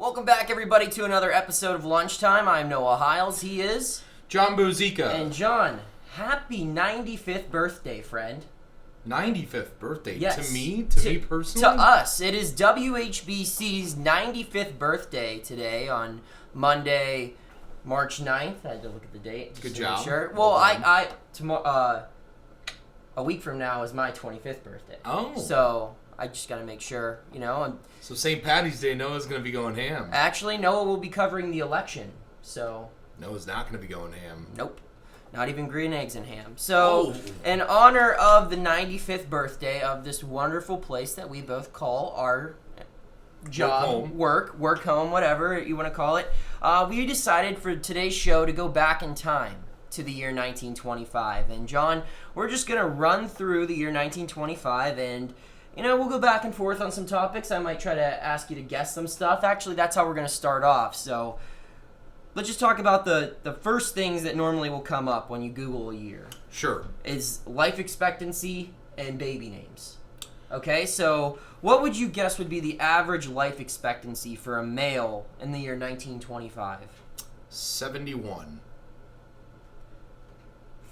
Welcome back, everybody, to another episode of Lunchtime. I'm Noah Hiles. He is... John Bozeka. And John, happy 95th birthday, friend. 95th birthday? Yes. To me? To me personally? To us. It is WHBC's 95th birthday today on Monday, March 9th. I had to look at the date. Good job. Sure. Well, tomorrow, a week from now is my 25th birthday. Oh. So... I just got to make sure, you know. So St. Patty's Day, Noah's going to be going ham. Actually, Noah will be covering the election, so... Noah's not going to be going ham. Nope. Not even green eggs and ham. So, in honor of the 95th birthday of this wonderful place that we both call our job, work home, whatever you want to call it, we decided for today's show to go back in time to the year 1925. And, John, we're just going to run through the year 1925 and... You know, we'll go back and forth on some topics. I might try to ask you to guess some stuff. Actually, that's how we're going to start off. So, let's just talk about the first things that normally will come up when you Google a year. Sure. Is life expectancy and baby names. Okay, so what would you guess would be the average life expectancy for a male in the year 1925? 71.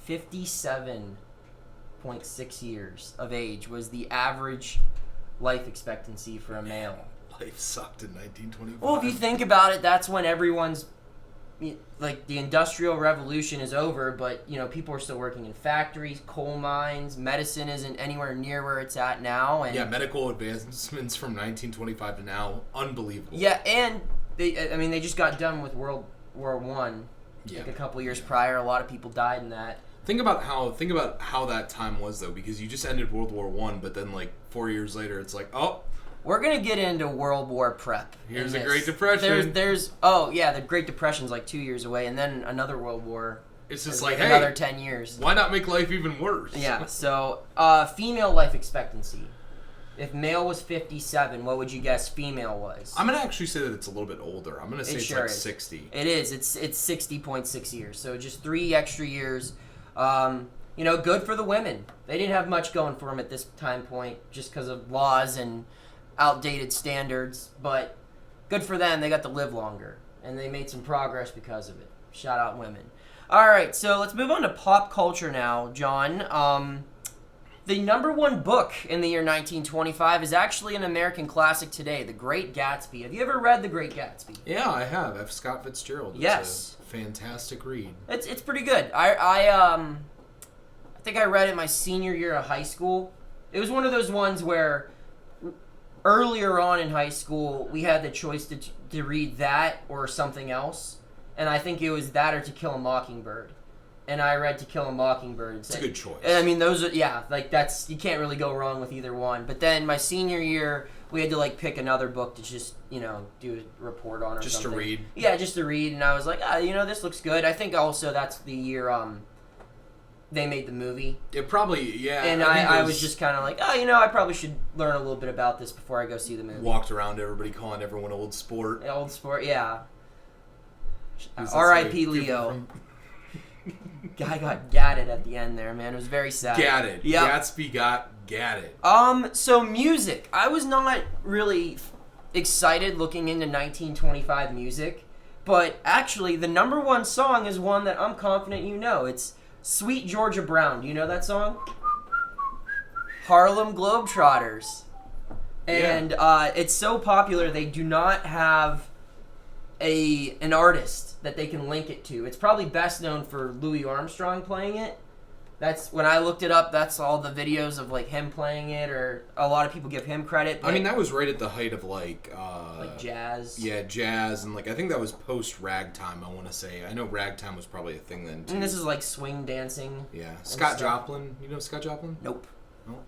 57.6 years of age was the average life expectancy for a male. Life sucked in 1925. Well, if you think about it, that's when everyone's, like, the Industrial Revolution is over, but, you know, people are still working in factories, coal mines, medicine isn't anywhere near where it's at now. And yeah, medical advancements from 1925 to now, unbelievable. Yeah, and, they just got done with World War I, like a couple years prior. A lot of people died in that. Think about how that time was, though, because you just ended World War I, but then, like, 4 years later, it's like, oh. We're going to get into World War prep. Here's the Great Depression. The Great Depression's like 2 years away, and then another World War. It's just like, hey. Another 10 years. Why not make life even worse? Yeah, so, female life expectancy. If male was 57, what would you guess female was? I'm going to actually say that it's a little bit older. I'm going to say it's like 60. It is. It's 60.6 years, so just 3 extra years. You know, good for the women. They didn't have much going for them at this time point just because of laws and outdated standards, but good for them. They got to live longer, and they made some progress because of it. Shout out women. All right, so let's move on to pop culture now, John. The number one book in the year 1925 is actually an American classic today, The Great Gatsby. Have you ever read The Great Gatsby? Yeah, I have. F. Scott Fitzgerald. Yes. It's a fantastic read. It's pretty good. I think I read it my senior year of high school. It was one of those ones where earlier on in high school we had the choice to read that or something else, and I think it was that or To Kill a Mockingbird. And I read To Kill a Mockingbird. It's a good choice. I mean, those are, that's, you can't really go wrong with either one. But then my senior year, we had to, like, pick another book to just, you know, do a report on or just something. Just to read? Yeah, just to read. And I was like, you know, this looks good. I think also that's the year they made the movie. It probably, yeah. And I was just kind of like, you know, I probably should learn a little bit about this before I go see the movie. Walked around everybody calling everyone Old Sport. Old Sport, yeah. R.I.P. Leo. Guy got gatted at the end there, man. It was very sad. Gatted. Yep. Gatsby got gatted. So music. I was not really excited looking into 1925 music, but actually the number one song is one that I'm confident you know. It's Sweet Georgia Brown. Do you know that song? Harlem Globetrotters. And it's so popular they do not have an artist that they can link it to. It's probably best known for Louis Armstrong playing it. That's when I looked it up. That's all the videos of like him playing it, or a lot of people give him credit. I mean, that was right at the height of like jazz. Yeah, jazz, and like I think that was post ragtime. I want to say. I know ragtime was probably a thing then too. And this is like swing dancing. Yeah, Scott Joplin. You know Scott Joplin? Nope. No.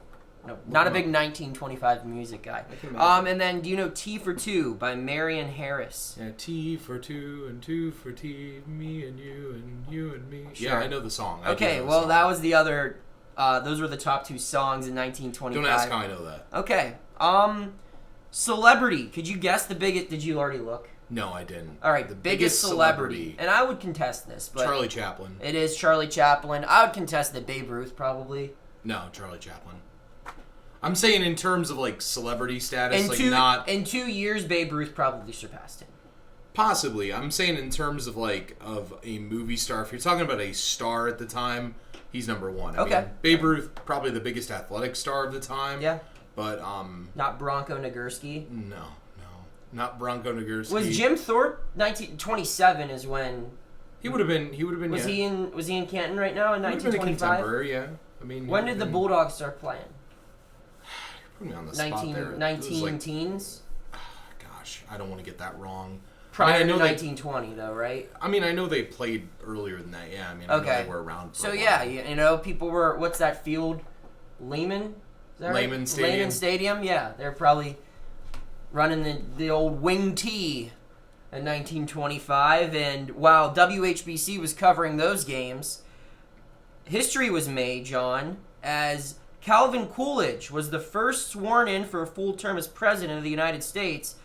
No, not a big 1925 music guy. And then, do you know Tea for Two by Marion Harris? Yeah, Tea for two and two for tea, me and you and me. Sure. Yeah, I know the song. Okay, well, that was the other, those were the top two songs in 1925. Don't ask how I know that. Okay, celebrity. Could you guess the biggest, did you already look? No, I didn't. All right, the biggest celebrity. And I would contest this, but Charlie Chaplin. It is Charlie Chaplin. I would contest that Babe Ruth, probably. No, Charlie Chaplin. I'm saying in terms of like celebrity status, In like 2 not. In 2 years, Babe Ruth probably surpassed him. Possibly. I'm saying in terms of of a movie star. If you're talking about a star at the time, he's number one. I mean, Babe Ruth, probably the biggest athletic star of the time. Yeah. But not Bronco Nagurski. No, not Bronco Nagurski. Was Jim Thorpe 1927 is when he would have been? Was he in Canton right now in 1925? Contemporary, yeah. I mean, when did the Bulldogs start playing? Put me on the spot there. 19 teens. Gosh, I don't want to get that wrong. Prior to 1920, though, right? I mean, I know they played earlier than that. Yeah, I mean, I know they were around. For a while. You know, people were. What's that field? Lehman. Is that Lehman right? Stadium. Lehman Stadium. Yeah, they're probably running the old wing tee in 1925, and while WHBC was covering those games, history was made, John, as Calvin Coolidge was the first sworn in for a full term as president of the United States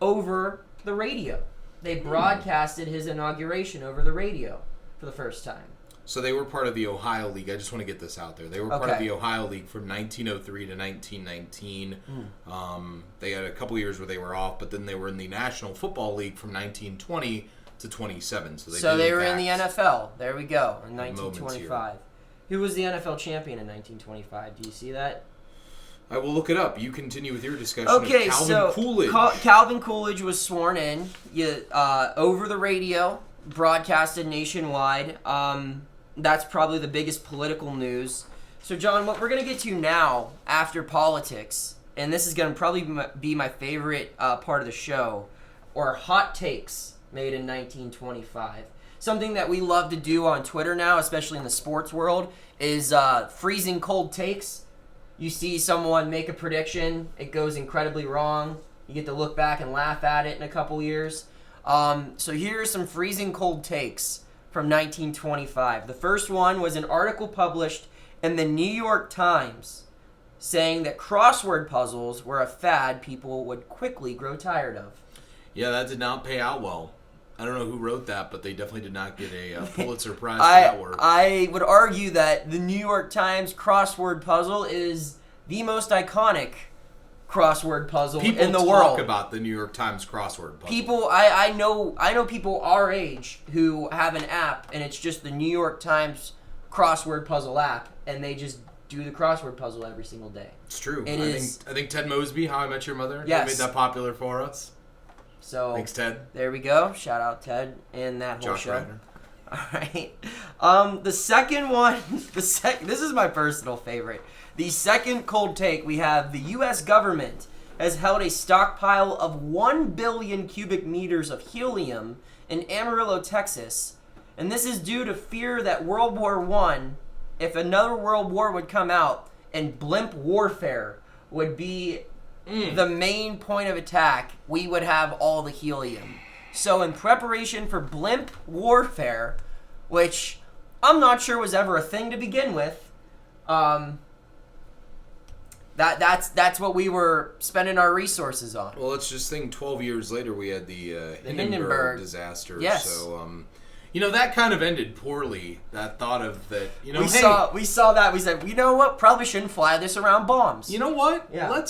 over the radio. They broadcasted his inauguration over the radio for the first time. So they were part of the Ohio League. I just want to get this out there. They were part of the Ohio League from 1903 to 1919. They had a couple years where they were off, but then they were in the National Football League from 1920 to 27. So they were in the NFL. There we go, in 1925. Who was the NFL champion in 1925? Do you see that? I will look it up. You continue with your discussion of Calvin Coolidge. Calvin Coolidge was sworn in over the radio, broadcasted nationwide. That's probably the biggest political news. So, John, what we're going to get to now after politics, and this is going to probably be my favorite part of the show, or hot takes made in 1925. Something that we love to do on Twitter now, especially in the sports world, is freezing cold takes. You see someone make a prediction, it goes incredibly wrong. You get to look back and laugh at it in a couple years. So here are some freezing cold takes from 1925. The first one was an article published in the New York Times saying that crossword puzzles were a fad people would quickly grow tired of. Yeah, that did not pay out well. I don't know who wrote that, but they definitely did not get a Pulitzer Prize for that work. I would argue that the New York Times crossword puzzle is the most iconic crossword puzzle in the world. People talk about the New York Times crossword puzzle. I know people our age who have an app, and it's just the New York Times crossword puzzle app, and they just do the crossword puzzle every single day. It's true. I think Ted Mosby, How I Met Your Mother, made that popular for us. So thanks, Ted. There we go. Shout out Ted and that whole show. Ryder. All right. The second one, this is my personal favorite. The second cold take, we have the U.S. government has held a stockpile of 1 billion cubic meters of helium in Amarillo, Texas, and this is due to fear that World War I, if another world war would come out and blimp warfare would be the main point of attack, we would have all the helium. So in preparation for blimp warfare, which I'm not sure was ever a thing to begin with, that's what we were spending our resources on. Well, let's just think 12 years later we had the Hindenburg disaster. Yes. So, that kind of ended poorly. That thought of that, we saw that. We said, you know what? Probably shouldn't fly this around bombs. You know what? Yeah.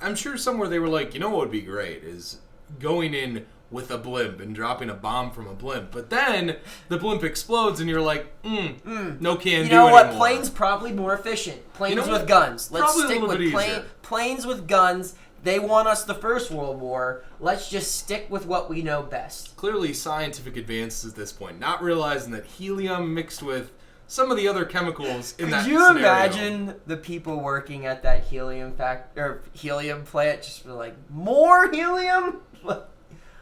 I'm sure somewhere they were like, what would be great is going in with a blimp and dropping a bomb from a blimp. But then the blimp explodes and you're like, no can do anymore. You know what? Planes probably more efficient. Planes with guns. Let's stick with planes with guns. They won us the First World War. Let's just stick with what we know best. Clearly scientific advances at this point. Not realizing that helium mixed with some of the other chemicals in that scenario. Could you imagine the people working at that helium plant just were like, more helium?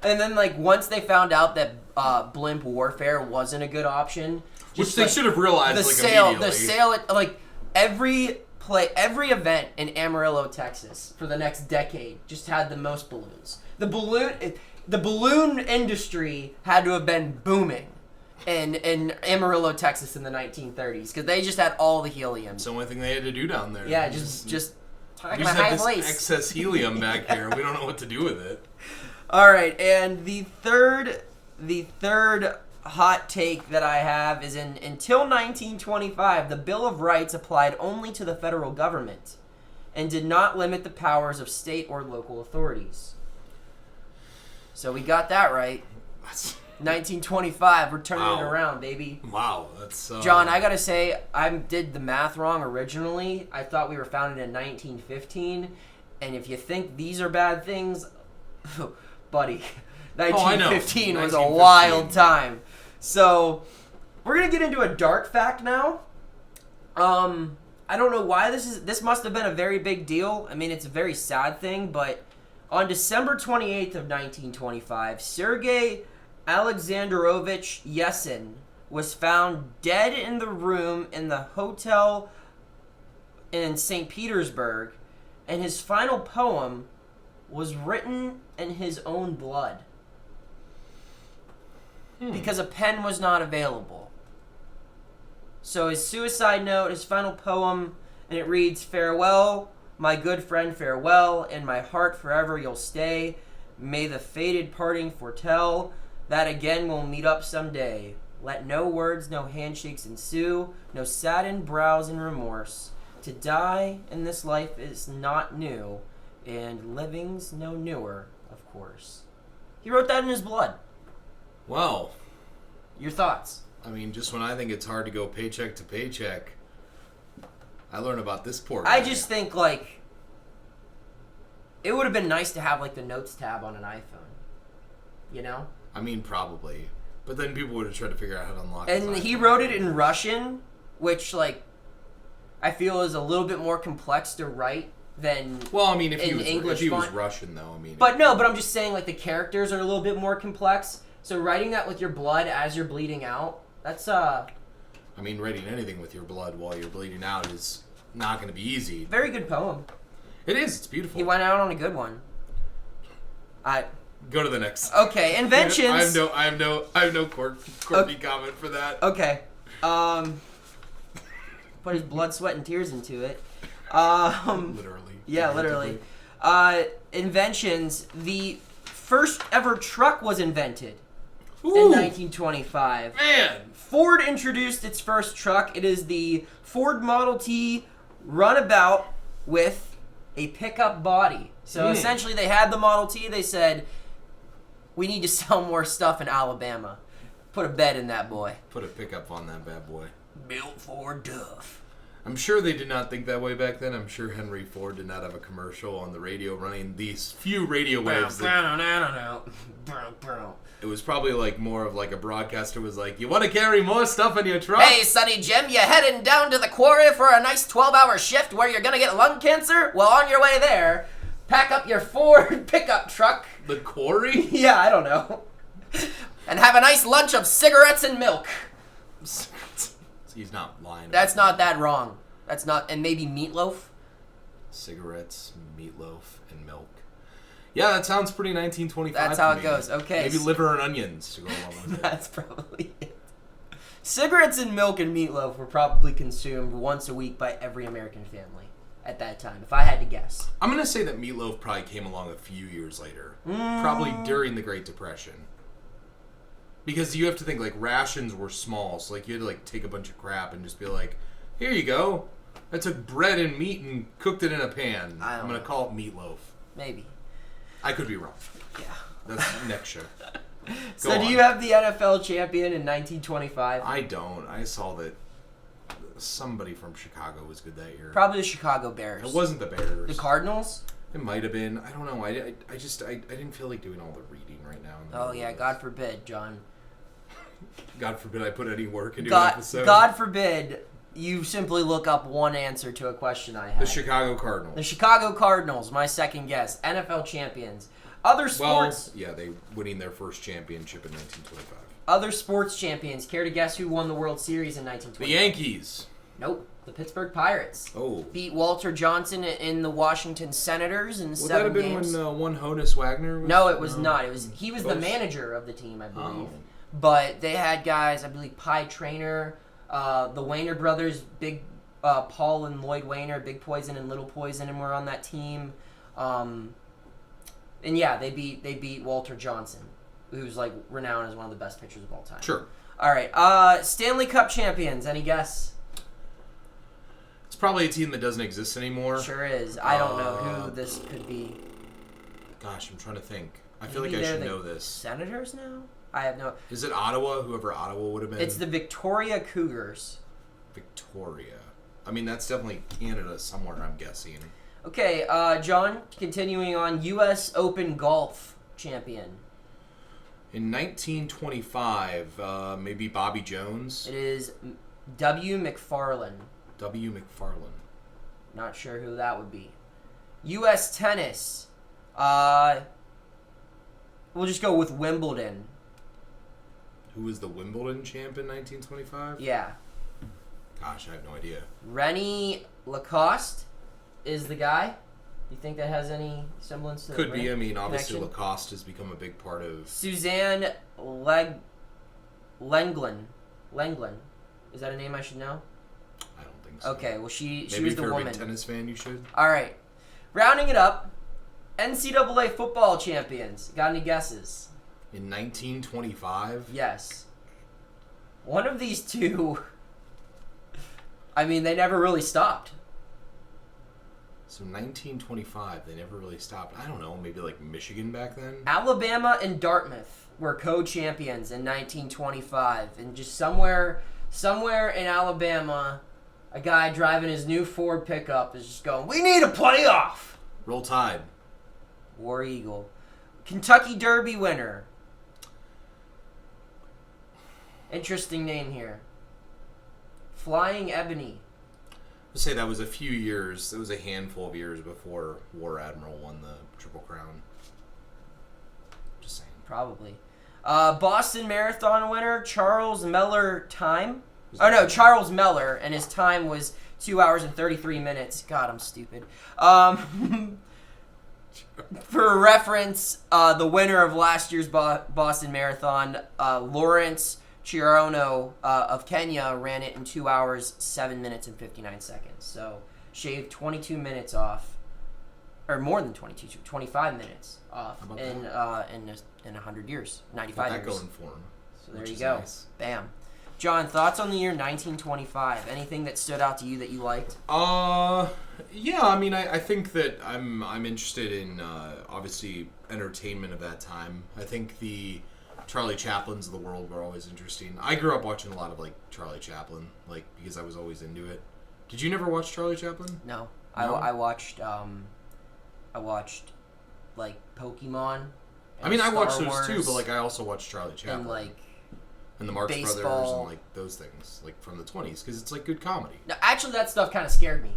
And then, once they found out that blimp warfare wasn't a good option, which they should have realized, immediately. The sale, every event in Amarillo, Texas, for the next decade, just had the most balloons. The balloon industry had to have been booming in Amarillo, Texas, in the 1930s because they just had all the helium. It's the only thing they had to do down there. Yeah, just have this excess helium back here, and we don't know what to do with it. All right, and the third hot take that I have is until 1925, the Bill of Rights applied only to the federal government and did not limit the powers of state or local authorities. So we got that right. 1925, we're turning it around, baby. Wow, that's... John, I gotta say, I did the math wrong originally. I thought we were founded in 1915, and if you think these are bad things, buddy, 1915 was a wild time. So, we're gonna get into a dark fact now. I don't know why this must have been a very big deal. I mean, it's a very sad thing, but on December 28th of 1925, Sergei Alexandrovich Yesin was found dead in the room in the hotel in St. Petersburg, and his final poem was written in his own blood because a pen was not available. So his suicide note, his final poem, and it reads, "Farewell, my good friend, farewell, in my heart forever you'll stay. May the fated parting foretell that again we'll meet up someday. Let no words, no handshakes ensue, no saddened brows in remorse. To die in this life is not new, and living's no newer, of course." He wrote that in his blood. Well, your thoughts? I mean, just when I think it's hard to go paycheck to paycheck, I learn about this poor guy. I just think, like, it would have been nice to have, like, the notes tab on an iPhone. You know? I mean, probably. But then people would have tried to figure out how to unlock it. And he wrote it in Russian, which, like, I feel is a little bit more complex to write than well, I mean, if in he was, English if he was font. Russian, though, I mean... But I'm just saying, like, the characters are a little bit more complex. So writing that with your blood as you're bleeding out, that's, I mean, writing anything with your blood while you're bleeding out is not going to be easy. Very good poem. It is. It's beautiful. He went out on a good one. Go to the next. Okay, inventions. I have no quirky comment for that. Okay. Put his blood, sweat, and tears into it. Literally. Yeah, literally. Inventions. The first ever truck was invented in 1925. Man! Ford introduced its first truck. It is the Ford Model T runabout with a pickup body. So essentially they had the Model T. They said, we need to sell more stuff in Alabama. Put a bed in that boy. Put a pickup on that bad boy. Built for Duff. I'm sure they did not think that way back then. I'm sure Henry Ford did not have a commercial on the radio running these few radio waves. It was probably like more of like a broadcaster was like, you want to carry more stuff in your truck? Hey, Sonny Jim, you heading down to the quarry for a nice 12-hour shift where you're going to get lung cancer? Well, on your way there, pack up your Ford pickup truck. The quarry? Yeah, I don't know. And have a nice lunch of cigarettes and milk. He's not lying. That's not that wrong. That's not, and maybe meatloaf? Cigarettes, meatloaf, and milk. Yeah, that sounds pretty 1925. That's how it goes. Okay. Maybe liver and onions to go along with it. That's probably it. Cigarettes and milk and meatloaf were probably consumed once a week by every American family at that time, if I had to guess. I'm going to say that meatloaf probably came along a few years later. Probably during the Great Depression. Because you have to think, like, rations were small, so, like, you had to, like, take a bunch of crap and just be like, here you go. I took bread and meat and cooked it in a pan. I'm going to call it meatloaf. Maybe. I could be wrong. Yeah. That's next show. So do you have the NFL champion in 1925? I don't. I saw that somebody from Chicago was good that year. Probably the Chicago Bears. It wasn't the Bears. The Cardinals? It might have been. I don't know. I didn't feel like doing all the reading right now. Oh, yeah. God forbid, John. God forbid I put any work into an episode. God forbid you simply look up one answer to a question I had. The Chicago Cardinals. The Chicago Cardinals, my second guess. NFL champions. Other sports... Well, yeah, they winning their first championship in 1925. Other sports champions. Care to guess who won the World Series in 1925? The Yankees. Nope. The Pittsburgh Pirates. Oh. Beat Walter Johnson in the Washington Senators in 7 games. Would that have been when one Honus Wagner was? No, it was not. He was the manager of the team, I believe. Oh. But they had guys, I believe, Pie Traynor, the Wayner brothers, big Paul and Lloyd Wayner, Big Poison and Little Poison, and were on that team. And yeah, they beat Walter Johnson, who's like renowned as one of the best pitchers of all time. Sure. All right. Stanley Cup champions. Any guess? It's probably a team that doesn't exist anymore. Sure is. I don't know who this could be. Gosh, I'm trying to think. I feel like I should know this. Senators now? I have no... Is it Ottawa? Whoever Ottawa would have been? It's the Victoria Cougars. Victoria. I mean, that's definitely Canada somewhere, I'm guessing. Okay, John, continuing on, U.S. Open Golf champion. In 1925, maybe Bobby Jones? It is W. McFarlane. W. McFarlane. Not sure who that would be. U.S. Tennis. We'll just go with Wimbledon. Who was the Wimbledon champ in 1925? Yeah. Gosh, I have no idea. Rennie Lacoste is the guy. You think that has any semblance to Could the be. I mean, obviously connection? Lacoste has become a big part of... Suzanne Lenglen. Is that a name I should know? I don't think so. Okay, well, she Maybe was if the you're woman. a big tennis fan, you should. All right. Rounding it up, NCAA football champions. Got any guesses? In 1925? Yes. One of these two, I mean, they never really stopped. So 1925, they never really stopped. I don't know, maybe like Michigan back then? Alabama and Dartmouth were co-champions in 1925. And just somewhere in Alabama, a guy driving his new Ford pickup is just going, "We need a playoff!" Roll Tide. War Eagle. Kentucky Derby winner. Interesting name here. Flying Ebony. Let's say that was a few years, it was a handful of years before War Admiral won the Triple Crown. Just saying. Probably. Boston Marathon winner, Charles Meller time. Charles Meller, and his time was 2 hours and 33 minutes. God, I'm stupid. For reference, the winner of last year's Boston Marathon, Lawrence Chirono of Kenya, ran it in 2 hours, 7 minutes, and 59 seconds. So, shaved 22 minutes off, or more than 22, 25 minutes off in 100 years, 95 years. Got that going for him. So there you go. Nice. Bam. John, thoughts on the year 1925? Anything that stood out to you that you liked? Yeah, I mean, I think that I'm interested in, obviously, entertainment of that time. I think the Charlie Chaplins of the world were always interesting. I grew up watching a lot of, like, Charlie Chaplin, like, because I was always into it. Did you never watch Charlie Chaplin? No. I watched, like, Pokemon. I mean, Star I watched Wars, those too, but, like, I also watched Charlie Chaplin. And, like, and the Marx baseball. Brothers and, like, those things, like, from the 20s, because it's, like, good comedy. No, actually, that stuff kind of scared me.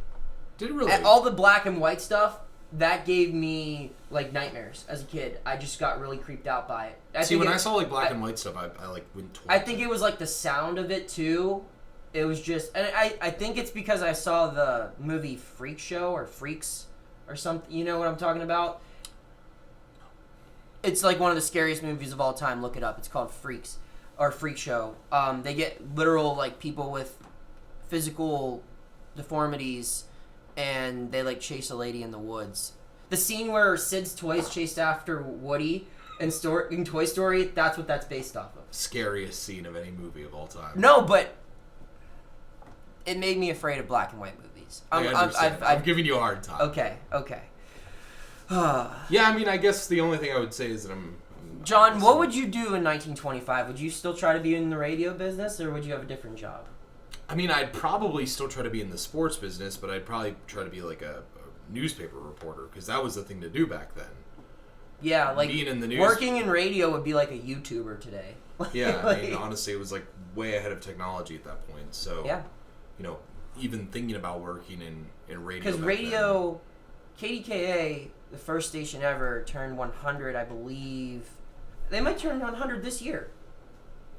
Did it really? All the black and white stuff, that gave me, like, nightmares as a kid. I just got really creeped out by it. I saw, like, black and white stuff, I like, went towards I think it was, like, the sound of it, too. It was just... And I think it's because I saw the movie Freak Show, or Freaks, or something. You know what I'm talking about? It's, like, one of the scariest movies of all time. Look it up. It's called Freaks, or Freak Show. They get literal, like, people with physical deformities, and they, like, chase a lady in the woods. The scene where Sid's toys chased after Woody in Toy Story, that's what that's based off of. Scariest scene of any movie of all time. No, but it made me afraid of black and white movies. I'm giving you a hard time. Okay. Yeah, I mean, I guess the only thing I would say is that I'm John, what would you do in 1925? Would you still try to be in the radio business, or would you have a different job? I mean, I'd probably still try to be in the sports business, but I'd probably try to be like a newspaper reporter, because that was the thing to do back then. Yeah, like being in the news, working in radio would be like a YouTuber today. Yeah, I mean, honestly, it was like way ahead of technology at that point. So, yeah, you know, even thinking about working in radio. Because radio, KDKA, the first station ever, turned 100, I believe. They might turn 100 this year.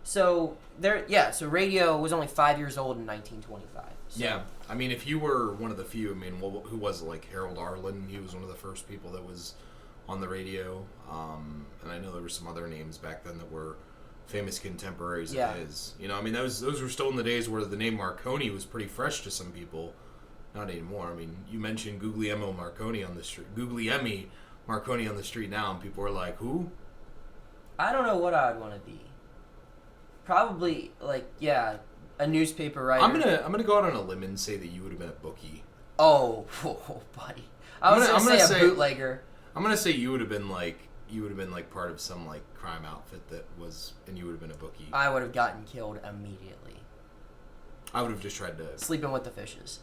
So so radio was only 5 years old in 1925. So. Yeah, I mean, if you were one of the few, I mean, who was it, like Harold Arlen? He was one of the first people that was on the radio, and I know there were some other names back then that were famous contemporaries of his. You know, I mean, those were still in the days where the name Marconi was pretty fresh to some people. Not anymore. I mean, you mentioned Guglielmo Marconi on the street, Guglielmi Marconi on the street now, and people are like, who? I don't know what I'd want to be. Probably, like, a newspaper writer. I'm gonna go out on a limb and say that you would have been a bookie. Oh, buddy. I was gonna say a bootlegger. I'm gonna say you would have been like you would have been like part of some like crime outfit and you would have been a bookie. I would have gotten killed immediately. I would have just tried to sleeping with the fishes.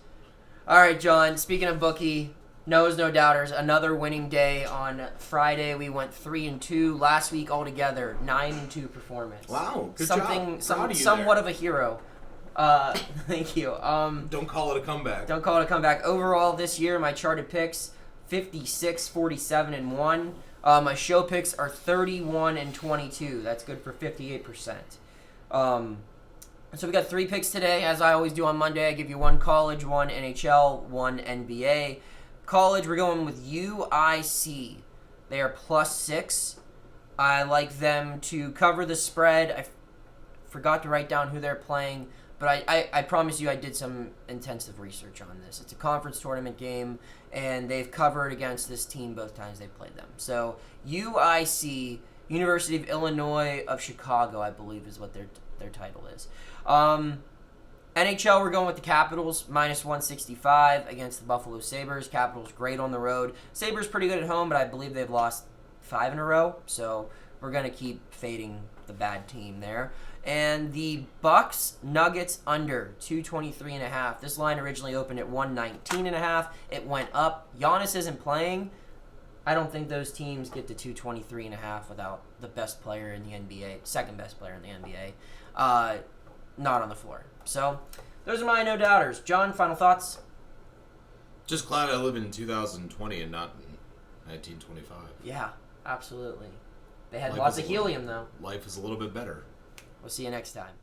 All right, John. Speaking of bookie, no's no doubters. Another winning day on Friday. We went 3-2 last week altogether. 9-2 performance. Wow, good job. Somewhat of a hero. Thank you. Don't call it a comeback. Don't call it a comeback. Overall, this year, my charted picks 56, 47, and 1. My show picks are 31 and 22. That's good for 58%. So we got 3 picks today. As I always do on Monday, I give you 1 college, 1 NHL, 1 NBA. College, we're going with UIC. They are +6. I like them to cover the spread. I forgot to write down who they're playing, but I promise you I did some intensive research on this. It's a conference tournament game, and they've covered against this team both times they've played them. So UIC, University of Illinois of Chicago, I believe is what their title is. NHL, we're going with the Capitals, -165 against the Buffalo Sabres. Capitals great on the road. Sabres pretty good at home, but I believe they've lost 5 in a row, so we're going to keep fading the bad team there. And the Bucks Nuggets under 223.5. This line originally opened at 119.5. It went up. Giannis isn't playing. I don't think those teams get to 223.5 without the best player in the NBA, second best player in the NBA, not on the floor. So those are my no doubters. John, final thoughts? Just glad I live in 2020 and not in 1925. Yeah, absolutely. They had lots of helium, though. Life is a little bit better. We'll see you next time.